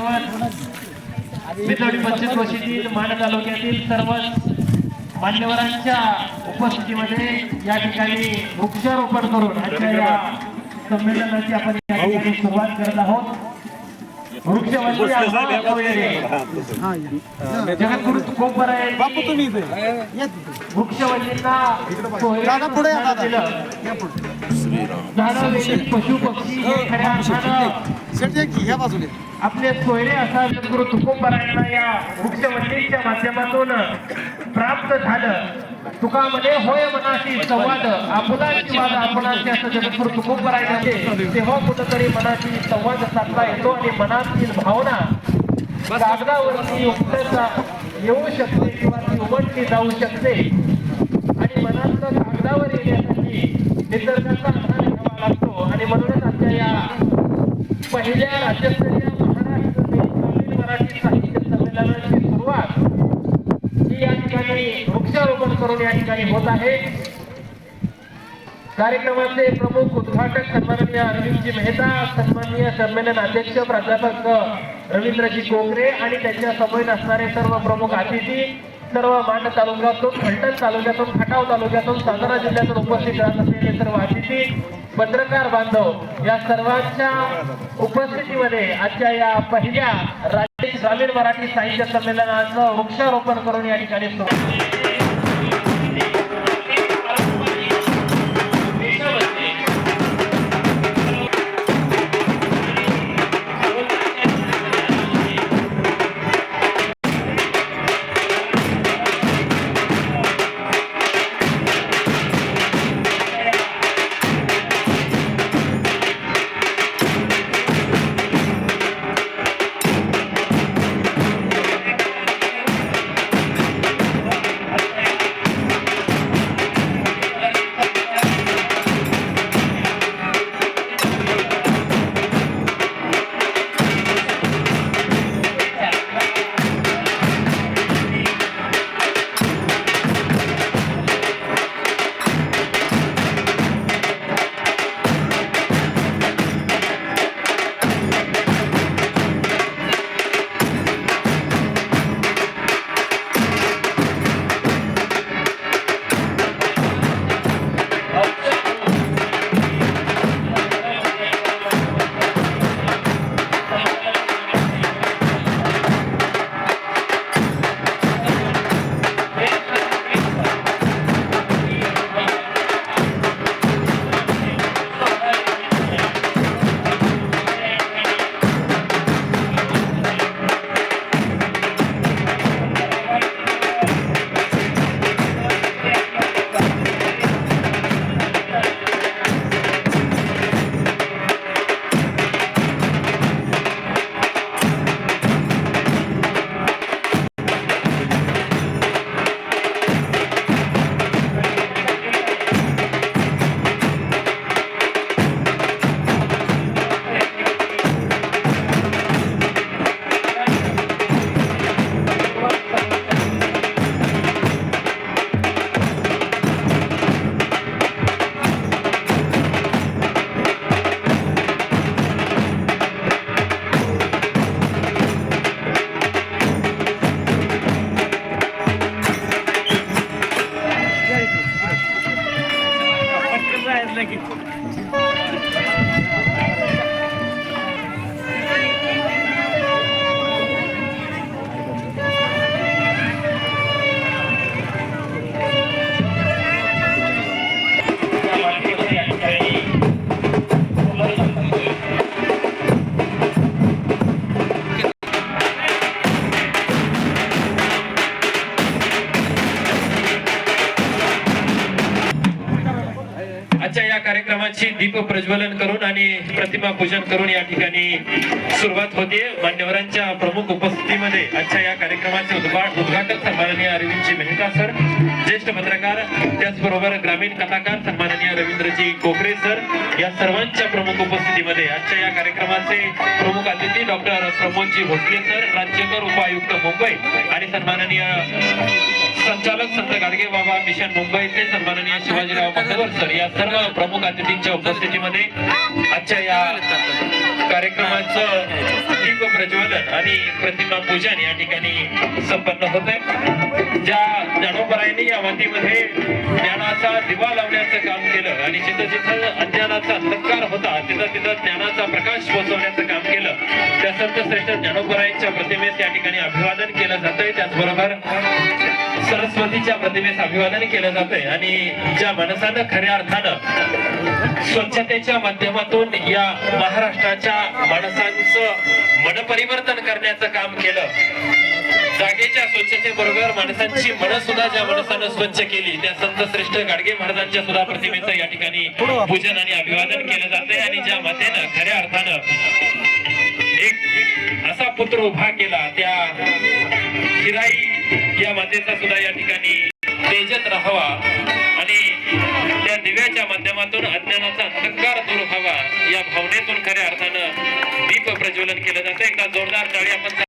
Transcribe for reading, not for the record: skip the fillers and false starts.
त्याचबरोबर बिदोडी पश्चिम कोशीतील मान तालुक्यातील सर्व मान्यवरांच्या उपस्थितीमध्ये या ठिकाणी वृक्षारोपण करून आजच्या या संमेलनाची आपण या ठिकाणी सुरुवात करत आहोत. जगद्गुरु तुकोबरायांनी वृक्षवल्लींना पशु पक्षी खऱ्या अर्थानं आपले सोयरे असा जगद्गुरु तुकोबरायांना या वृक्षवल्लीच्या माध्यमातून प्राप्त झालं. तुकामध्ये होय मनाशी संवाद आपुलाची वाद आपुलाची असं जगद्गुरु तुकोबरायांचे तेव्हा कुठंतरी मनाशी संवाद साधला येतो आणि मनातील भावना कागदावरती उमटता येऊ शकते किंवा ती उमटली जाऊ शकते आणि मनातलं कागदावर येण्यासाठी निसर्गाचा आधार घ्यावा लागतो. आणि म्हणूनच आजच्या या पहिल्या राज्यस्तरीय महाराष्ट्र मराठी साहित्य संमेलनाची सुरुवात ही या ठिकाणी वृक्षारोपण करून या ठिकाणी होत आहे. कार्यक्रमाचे प्रमुख उद्घाटक सन्माननीय अरविंदजी मेहता, सन्माननीय संमेलन अध्यक्ष प्राध्यापक रवींद्रजी कोकरे आणि त्यांच्या समवेत असणारे सर्व प्रमुख अतिथी, सर्व माण तालुक्यातून, फलटण तालुक्यातून, खटाव तालुक्यातून, सातारा जिल्ह्यातून उपस्थित राहत असलेले सर्व अतिथी, पत्रकार बांधव या सर्वांच्या उपस्थितीमध्ये आजच्या या पहिल्या राज्य ग्रामीण मराठी साहित्य संमेलनाचं वृक्षारोपण करून या ठिकाणी सुरू. कार्यक्रमाची दीप प्रज्वलन करून आणि प्रतिमा पूजन करून या ठिकाणी सुरुवात होते. मान्यवरांच्या प्रमुख उपस्थितीमध्ये आजच्या या कार्यक्रमाचे उद्घाटक सन्माननीय अरविंदजी मेहता सर, ज्येष्ठ पत्रकार, त्याचबरोबर ग्रामीण कथाकार सन्माननीय रवींद्रजी कोकरे सर, या सर्वांच्या प्रमुख उपस्थितीमध्ये आजच्या या कार्यक्रमाचे प्रमुख अतिथी डॉक्टर प्रमोदजी भोसले सर, राज्यकर उपायुक्त मुंबई आणि सन्माननीय संचालक संत गाडगे बाबा मिशन मुंबईचे सन्माननीय शिवाजीराव मंडवर सर, या सर्व प्रमुख अतिथींच्या उपस्थितीमध्ये आजच्या या कार्यक्रमाचं दीप प्रज्वलन आणि प्रतिमा पूजन या ठिकाणी संपन्न होत आहे. ज्या ज्ञानोबरायांनी या मातीमध्ये ज्ञानाचा दिवा लावण्याचं काम केलं आणि जिथं जिथं अज्ञानाचा अंधकार होता तिथं तिथं ज्ञानाचा प्रकाश पोहोचवण्याचं काम केलं, त्या संत श्रेष्ठ ज्ञानोबरायांच्या प्रतिमेस या ठिकाणी अभिवादन केलं जातंय. त्याचबरोबर सरस्वतीच्या प्रतिमेस अभिवादन केलं जातंय आणि ज्या माणसानं खऱ्या अर्थानं स्वच्छतेच्या माध्यमातून या महाराष्ट्राच्या माणसांचं मन परिवर्तन करण्याचं काम केलं, जागेच्या स्वच्छतेबरोबर माणसांची मन सुद्धा ज्या माणसानं स्वच्छ केली त्या संत श्रेष्ठ गाडगे महाराजांच्या सुद्धा प्रतिमेचं या ठिकाणी पूजन आणि अभिवादन केलं जातंय. आणि ज्या मातेनं खऱ्या अर्थानं एक असा पुत्र उभा केला त्या हिराई या मातेचा सुद्धा या ठिकाणी तेजत राहावा आणि त्या दिव्याच्या माध्यमातून अज्ञानाचा अंधकार दूर व्हावा या भावनेतून खऱ्या अर्थानं दीप प्रज्वलन केलं जातं. एकदा जोरदार टाळी आपण